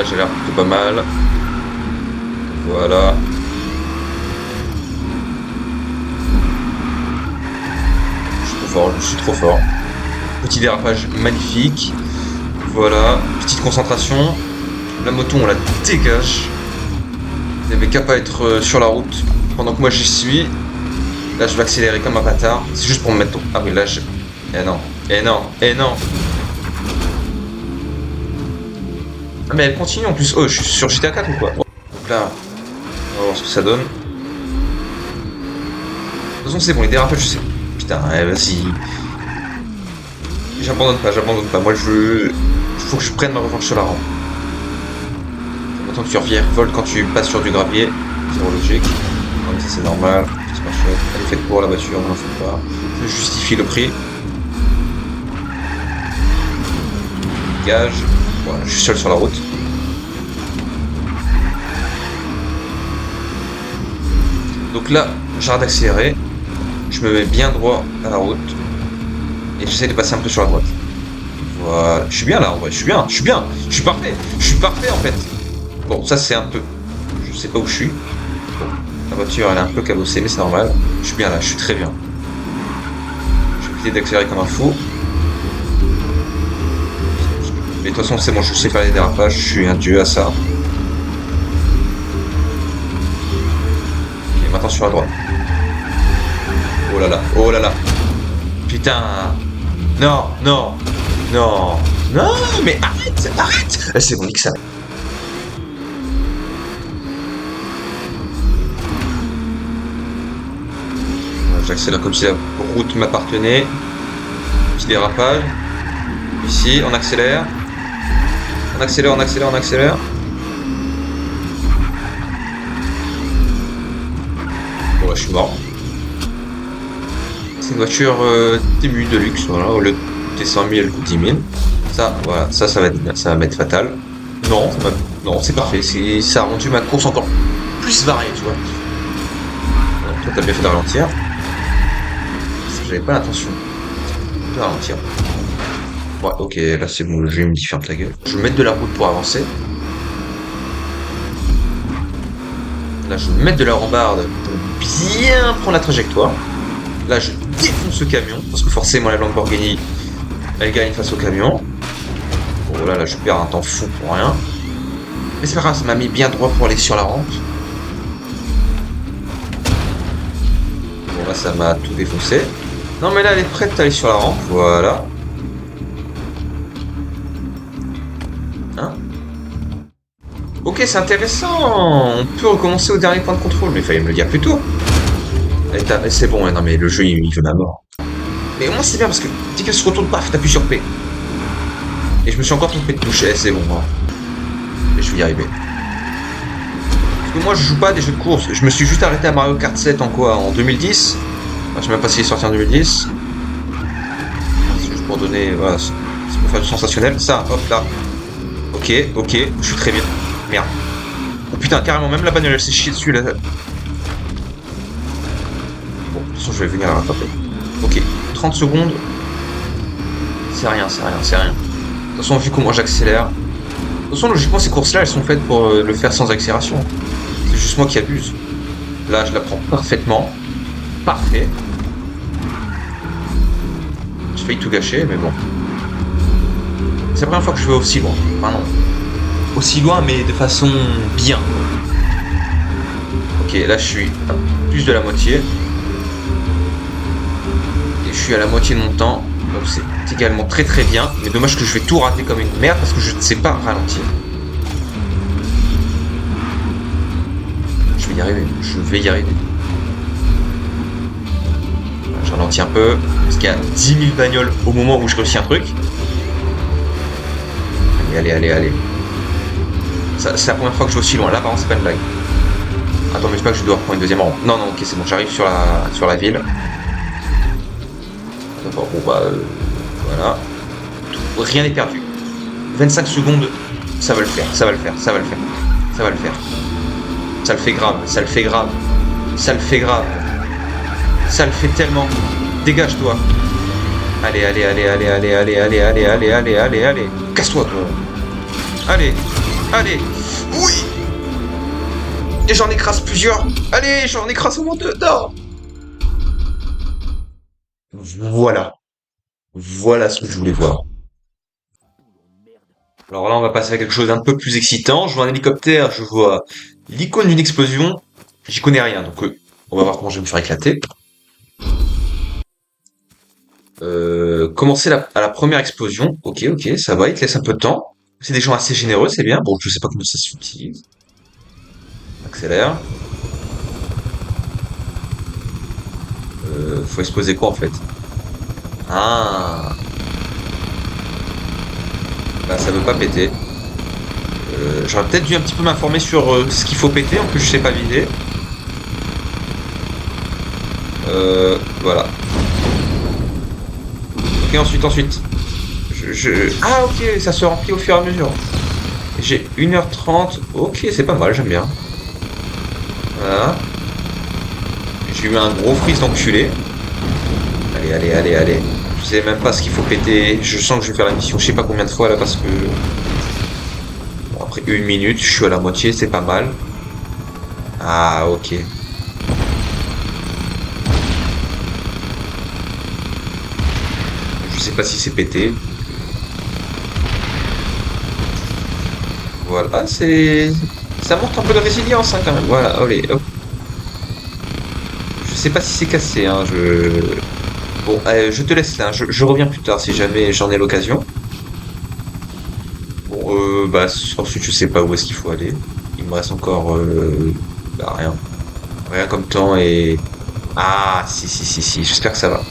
Là j'ai l'air plutôt pas mal. Voilà. Je suis trop fort, je suis trop fort. Petit dérapage magnifique. Voilà. Petite concentration. La moto on la dégage. Il n'y avait qu'à pas être sur la route pendant que moi j'y suis. Là je vais accélérer comme un bâtard. C'est juste pour me mettre... Ah oui là je... Eh non. Eh non. Eh non. Ah mais elle continue en plus. Oh je suis sur GTA 4 ou quoi? Donc là... On va voir ce que ça donne. De toute façon c'est bon les dérapages je sais. Putain vas-y. J'abandonne pas. Moi je... Faut que je prenne ma revanche sur la rampe. Maintenant que tu reviens vol quand tu passes sur du gravier. C'est logique. Non mais ça c'est normal. C'est pas chouette. Elle est faite pour la voiture, on n'en fait pas. Ça justifie le prix. Gage. Voilà, je suis seul sur la route. Donc là, j'arrête d'accélérer. Je me mets bien droit à la route. Et j'essaie de passer un peu sur la droite. Voilà. Je suis bien là en vrai, je suis bien. Je suis parfait en fait. Bon, ça c'est un peu... Je sais pas où je suis. Bon, la voiture elle est un peu cabossée, mais c'est normal. Je suis bien là, je suis très bien. Je vais éviter d'accélérer comme un fou. Mais de toute façon, c'est bon, je sais pas les dérapages, je suis un dieu à ça. Ok, maintenant sur la droite. Oh là là, oh là là. Putain. Non, non, non, non, mais arrête, arrête. C'est bon, nique ça. J'accélère comme si la route m'appartenait. Petit dérapage. Ici, on accélère. On accélère. Bon, là, je suis mort. C'est une voiture TMU de luxe, voilà. Le T100 000, elle coûte 10 000. Ça, voilà, ça va m'être fatal. Non, non, c'est parfait. Ça a rendu ma course encore plus variée, tu vois. Alors, toi, t'as bien fait de ralentir. J'avais pas l'intention de ralentir. Ouais, ok, là c'est bon, le jeu me dit ferme ta gueule. Je vais mettre de la route pour avancer. Là, je vais mettre de la rambarde pour bien prendre la trajectoire. Là, je défonce ce camion, parce que forcément la Lamborghini, elle gagne face au camion. Bon, là, je perds un temps fou pour rien. Mais c'est pas grave, ça m'a mis bien droit pour aller sur la rampe. Bon, là, ça m'a tout défoncé. Non, mais là, elle est prête à aller sur la rampe, voilà. Hein? Ok, c'est intéressant. On peut recommencer au dernier point de contrôle, mais il fallait me le dire plus tôt. C'est bon, ouais, non mais le jeu il veut ma mort. Mais au moins c'est bien parce que dès qu'elle se retourne, paf, t'appuies sur P. Et je me suis encore trompé de touche, c'est bon. Hein. Et je vais y arriver. Parce que moi je joue pas à des jeux de course. Je me suis juste arrêté à Mario Kart 7 en quoi? En 2010. Enfin, je sais même pas s'il est sorti en 2010. C'est juste pour donner... Voilà, c'est pour faire du sensationnel. Ça, hop là. Ok, je suis très bien. Merde. Oh putain, carrément, même la bagnole elle s'est chiée dessus là. Bon, de toute façon je vais venir la rattraper. Ok, 30 secondes. C'est rien. De toute façon, vu comment j'accélère. De toute façon, logiquement, ces courses-là, elles sont faites pour le faire sans accélération. C'est juste moi qui abuse. Là, je la prends parfaitement. Parfait. J'ai failli tout gâcher, mais bon. C'est la première fois que je vais aussi loin. Enfin non. Aussi loin, mais de façon bien. Ok, là, je suis à plus de la moitié. Et je suis à la moitié de mon temps. Donc c'est également très très bien. Mais dommage que je vais tout rater comme une merde parce que je ne sais pas ralentir. Je vais y arriver. Voilà, je ralentis un peu. Parce qu'il y a 10 000 bagnoles au moment où je réussis un truc. Allez. C'est la première fois que je vais aussi loin. Là, par contre, c'est pas une blague. Attends, mais je sais pas que je dois reprendre une deuxième rampe. Non, ok, c'est bon, j'arrive sur la ville. D'accord, bon bah voilà. Rien n'est perdu. 25 secondes, ça va le faire. Ça le fait grave. Ça le fait tellement. Dégage-toi. Allez. Casse-toi, toi. Allez. Allez. Oui. Et j'en écrase plusieurs. Allez, j'en écrase au moins deux. Non. Voilà. Voilà ce que je voulais voir. Alors là, on va passer à quelque chose d'un peu plus excitant. Je vois un hélicoptère, je vois l'icône d'une explosion. J'y connais rien, donc on va voir comment je vais me faire éclater. Commencer à la première explosion. Ok, ok, ça va, il te laisse un peu de temps. C'est des gens assez généreux, c'est bien. Bon, je sais pas comment ça s'utilise. Accélère. Faut exploser quoi en fait? Ah, bah ça veut pas péter. J'aurais peut-être dû un petit peu m'informer sur ce qu'il faut péter, en plus je sais pas vider. Voilà. Ok, ensuite. Ah ok, ça se remplit au fur et à mesure. J'ai 1h30. Ok, c'est pas mal, j'aime bien. Voilà. J'ai eu un gros freeze d'enculé. Allez. Je sais même pas ce qu'il faut péter. Je sens que je vais faire la mission je sais pas combien de fois là parce que... Bon, après 1 minute, je suis à la moitié, c'est pas mal. Ah ok. Je sais pas si c'est pété. Voilà, c'est... Ça montre un peu de résilience hein, quand même. Voilà, allez, hop. Je sais pas si c'est cassé, hein, Bon, je te laisse là, hein. Je reviens plus tard si jamais j'en ai l'occasion. Bon, bah, ensuite, je sais pas où est-ce qu'il faut aller. Il me reste encore, bah, rien. Rien comme temps et... Ah, si, j'espère que ça va.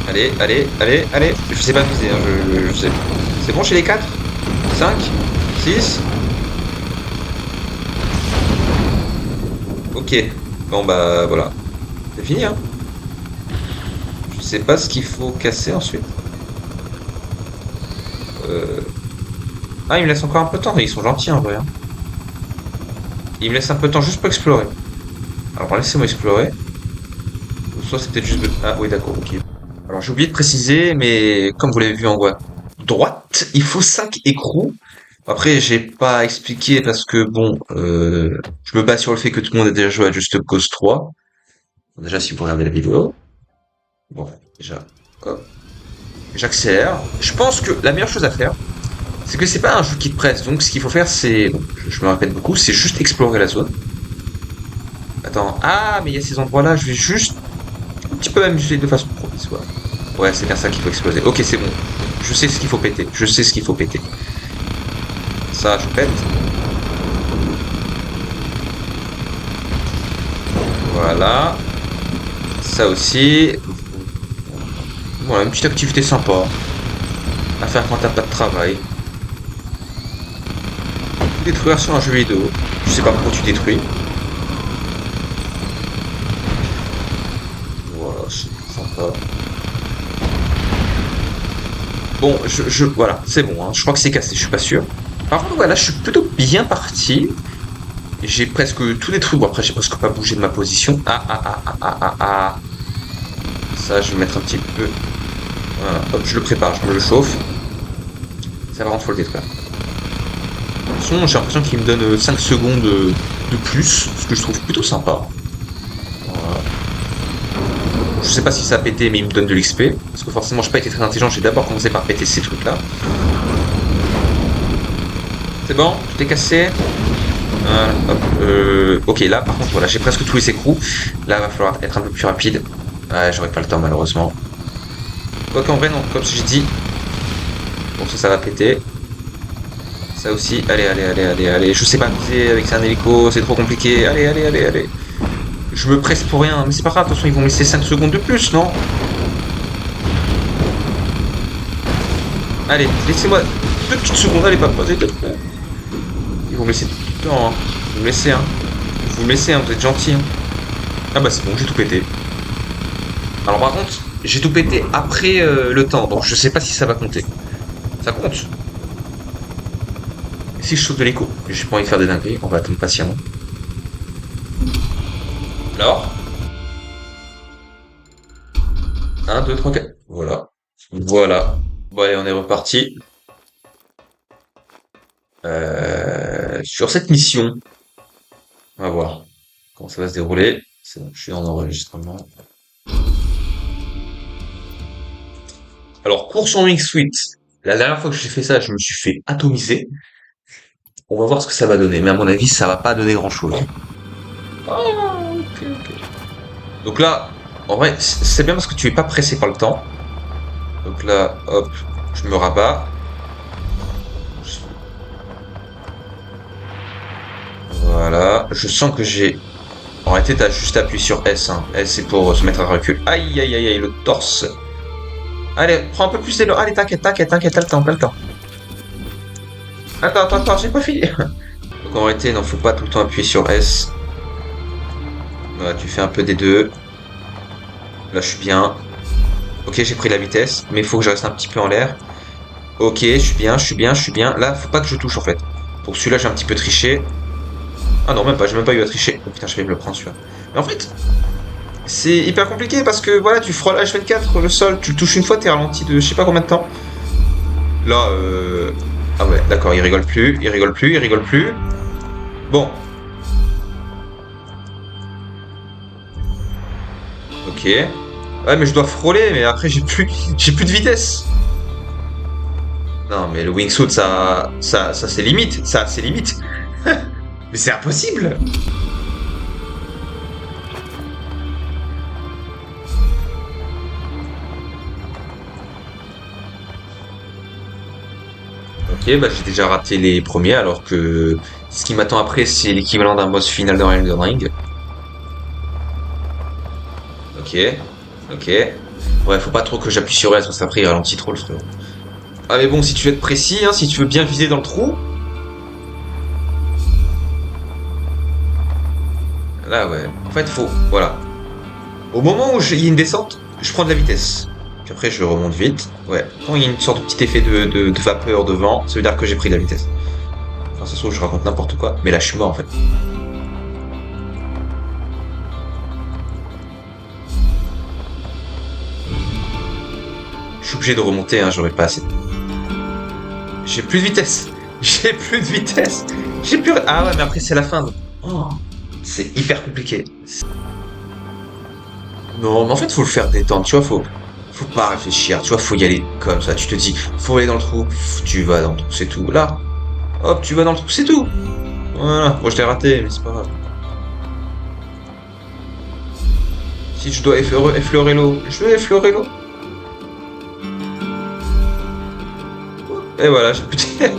Allez. Je sais pas viser, hein, je sais. C'est bon, j'ai les 4 5 6 Ok. Bon, bah, voilà. C'est fini, hein. Je sais pas ce qu'il faut casser ensuite. Euh... Ah, il me laisse encore un peu de temps. Ils sont gentils, en vrai, hein. Il me laisse un peu de temps juste pour explorer. Alors, laissez-moi explorer. Ou soit c'est peut-être juste... Ah, oui, d'accord, ok. Alors, j'ai oublié de préciser, mais comme vous l'avez vu en voie droite, il faut 5 écrous. Après, j'ai pas expliqué parce que, bon, je me base sur le fait que tout le monde a déjà joué à Just Cause 3. Déjà, si vous regardez la vidéo. Bon, déjà, hop. J'accélère. Je pense que la meilleure chose à faire, c'est que c'est pas un jeu qui te presse. Donc, ce qu'il faut faire, c'est, bon, je me répète beaucoup, c'est juste explorer la zone. Attends, ah, mais il y a ces endroits-là, je vais juste un petit peu m'amuser de façon provisoire. Ouais, c'est bien ça qu'il faut exploser. Ok, c'est bon. Je sais ce qu'il faut péter. Je sais ce qu'il faut péter. Ça, je pète. Voilà. Ça aussi. Voilà, une petite activité sympa à faire quand t'as pas de travail. Détruire sur un jeu vidéo. Je sais pas pourquoi tu détruis. Voilà, c'est sympa. Bon, voilà, c'est bon, hein. Je crois que c'est cassé, je suis pas sûr. Par contre, voilà, je suis plutôt bien parti. J'ai presque tout détruit. Bon, après, j'ai presque pas bougé de ma position. Ah. Ça, je vais mettre un petit peu. Voilà, hop, je le prépare, je me le chauffe. Ça va rentrer, faut le détruire. De toute façon, j'ai l'impression qu'il me donne 5 secondes de plus, ce que je trouve plutôt sympa. Voilà. Je sais pas si ça a pété, mais il me donne de l'XP. Parce que forcément, j'ai pas été très intelligent, j'ai d'abord commencé par péter ces trucs-là. C'est bon, tout est cassé. Voilà, hop, ok, là, par contre, voilà, j'ai presque tous les écrous. Là, va falloir être un peu plus rapide. Ouais, j'aurais pas le temps, malheureusement. Quoique, en vrai, non, comme j'ai dit. Bon, ça va péter. Ça aussi, allez. Je sais pas viser avec un hélico, c'est trop compliqué. Allez. Je me presse pour rien, mais c'est pas grave, de toute façon, ils vont me laisser 5 secondes de plus, non? Allez, laissez-moi 2 petites secondes, allez, papa, s'il te plaît. Ils vont me laisser tout le temps, hein. Vous me laissez, hein. Vous me laissez, hein, vous êtes gentil, hein. Ah bah c'est bon, j'ai tout pété. Alors par contre, j'ai tout pété après le temps, donc je sais pas si ça va compter. Ça compte. Si je saute de l'écho, j'ai pas envie de faire des dingueries, on va attendre patiemment. Alors, 1, 2, 3, 4. Voilà. Voilà. Bon, allez, on est reparti. Sur cette mission, on va voir comment ça va se dérouler. C'est bon, je suis en enregistrement. Alors, course en wingsuit. La dernière fois que j'ai fait ça, je me suis fait atomiser. On va voir ce que ça va donner, mais à mon avis, ça va pas donner grand-chose. Ah, ok, ok. Donc là, en vrai, c'est bien parce que tu es pas pressé par le temps. Donc là, hop, je me rabats. Voilà. Je sens que j'ai... En réalité, t'as juste appuyé sur S, hein. S, c'est pour se mettre à recul. Aïe, aïe, aïe, aïe, le torse. Allez, prends un peu plus d'élan. Allez, t'inquiète, t'inquiète, t'inquiète, t'as le temps, t'as le temps. Attends, attends, attends, j'ai pas fini. Donc en réalité, non, faut pas tout le temps appuyer sur S. Voilà, tu fais un peu des deux. Là, je suis bien. Ok, j'ai pris la vitesse, mais il faut que je reste un petit peu en l'air. Ok, je suis bien, je suis bien, je suis bien. Là, faut pas que je touche en fait. Pour celui-là, j'ai un petit peu triché. Ah non, même pas, j'ai même pas eu à tricher. Oh putain, je vais me le prendre celui-là. Mais en fait, c'est hyper compliqué parce que voilà, tu frôles H24 le sol, tu le touches une fois, t'es ralenti de je sais pas combien de temps. Là, ah ouais, d'accord, il rigole plus, il rigole plus, il rigole plus. Bon. Ok. Ouais, mais je dois frôler, mais après j'ai plus de vitesse. Non, mais le wingsuit, ça c'est limite, ça c'est limite. Mais c'est impossible. Ok, bah j'ai déjà raté les premiers, alors que ce qui m'attend après, c'est l'équivalent d'un boss final dans Elden Ring. Ok, ok. Ouais, faut pas trop que j'appuie sur S, parce qu'après il ralentit trop le frérot. Ah mais bon, si tu veux être précis, hein, si tu veux bien viser dans le trou, là ouais. En fait, faut, voilà. Au moment où il y a une descente, je prends de la vitesse. Puis après, je remonte vite. Ouais. Quand il y a une sorte de petit effet de vapeur, de vent, ça veut dire que j'ai pris de la vitesse. Enfin, ça se trouve, je raconte n'importe quoi. Mais là, je suis mort, en fait. Je suis obligé de remonter, hein, j'aurais pas assez. J'ai plus de vitesse. J'ai plus de vitesse. J'ai plus... Ah ouais, mais après, c'est la fin. Donc. Oh, c'est hyper compliqué. Non, mais en fait, faut le faire détendre, tu vois, faut pas réfléchir, tu vois, faut y aller comme ça. Tu te dis, faut aller dans le trou, tu vas dans le trou, c'est tout. Là, hop, tu vas dans le trou, c'est tout. Voilà, bon, je l'ai raté, mais c'est pas grave. Si je dois effleurer l'eau, je vais effleurer l'eau. Et voilà, j'ai plus de...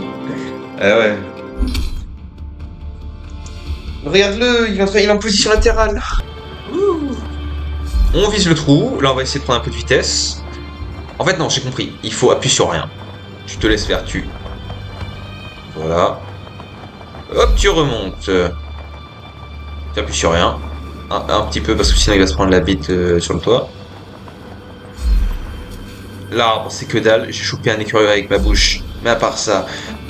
Ah ouais. Regarde-le, il est en position latérale. Ouh. On vise le trou, là on va essayer de prendre un peu de vitesse. En fait, non, j'ai compris, il faut appuyer sur rien. Tu te laisses faire, Voilà. Hop, tu remontes. Tu appuies sur rien. Un petit peu parce que sinon il va se prendre la bite sur le toit. L'arbre, c'est que dalle. J'ai chopé un écureuil avec ma bouche. Mais à part ça,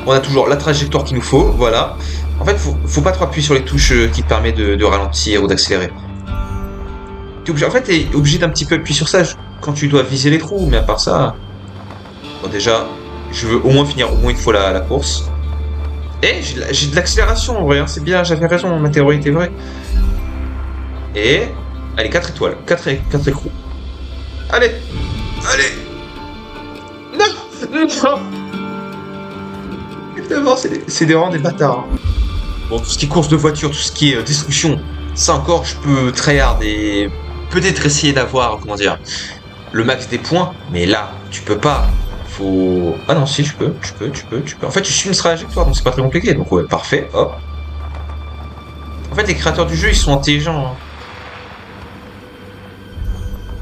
on a toujours la trajectoire qu'il nous faut. Voilà. En fait, faut pas trop appuyer sur les touches qui te permettent de ralentir ou d'accélérer. En fait, t'es obligé d'un petit peu appuyer sur ça quand tu dois viser les trous. Mais à part ça, bon, déjà, je veux au moins finir au moins une fois la course. Et j'ai de l'accélération en vrai. Hein. C'est bien, j'avais raison. Ma théorie était vraie. Et allez, 4 étoiles, 4 écrous. Allez, allez. Non, non. Évidemment, c'est des rangs des bâtards. Hein. Bon, tout ce qui est course de voiture, tout ce qui est destruction, ça encore, je peux tryhard et peut-être essayer d'avoir, comment dire, le max des points. Mais là, tu peux pas. Faut... Ah non, si, tu peux. En fait, tu suis une trajectoire, donc c'est pas très compliqué. Donc ouais, parfait, hop. En fait, les créateurs du jeu, ils sont intelligents. Hein.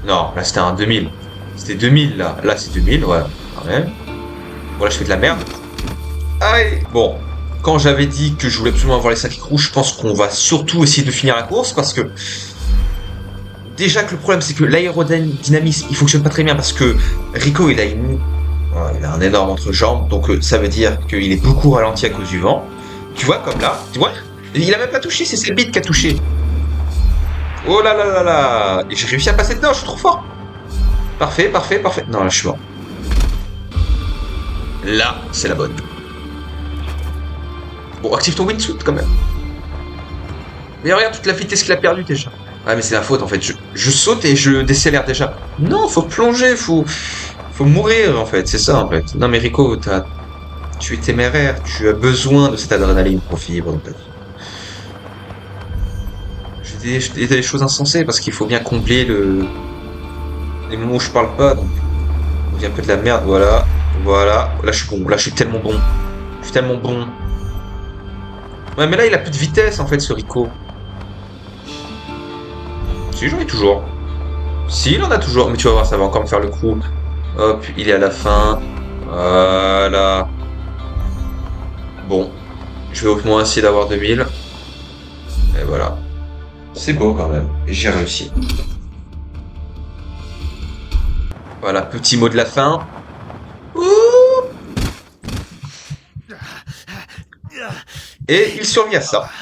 Non, là, c'était un 2000. C'était 2000, là. Là, c'est 2000, ouais, quand même. Voilà, je fais de la merde. Aïe. Bon, quand j'avais dit que je voulais absolument avoir les 5 écrous, je pense qu'on va surtout essayer de finir la course parce que déjà que le problème c'est que l'aérodynamisme il fonctionne pas très bien parce que Rico il a un énorme entrejambe donc ça veut dire qu'il est beaucoup ralenti à cause du vent. Tu vois comme là, tu vois, il a même pas touché, c'est bite qui a touché. Oh là là là là, et j'ai réussi à passer dedans, je suis trop fort. Parfait, parfait, parfait. Non là je suis mort. Là, c'est la bonne. Bon, active ton wingsuit quand même. Mais regarde toute la vitesse qu'il a perdue déjà. Ah mais c'est la faute en fait, je saute et je décélère déjà. Non, faut plonger, faut mourir en fait, c'est ça en fait. Non mais Rico, tu es téméraire, tu as besoin de cette adrénaline pour vivre dans ta vie. Je dis des choses insensées parce qu'il faut bien combler les moments où je parle pas, donc on dit un peu de la merde, voilà. Voilà, là je suis bon, là je suis tellement bon. Je suis tellement bon. Ouais mais là il a plus de vitesse en fait ce Rico. Si j'en ai toujours. Si il en a toujours, mais tu vas voir, ça va encore me faire le coup. Hop, il est à la fin. Voilà. Bon, je vais au moins essayer d'avoir 2000. Et voilà. C'est beau quand même. Et j'ai réussi. Voilà, petit mot de la fin. Ouh. Et il survit à ça.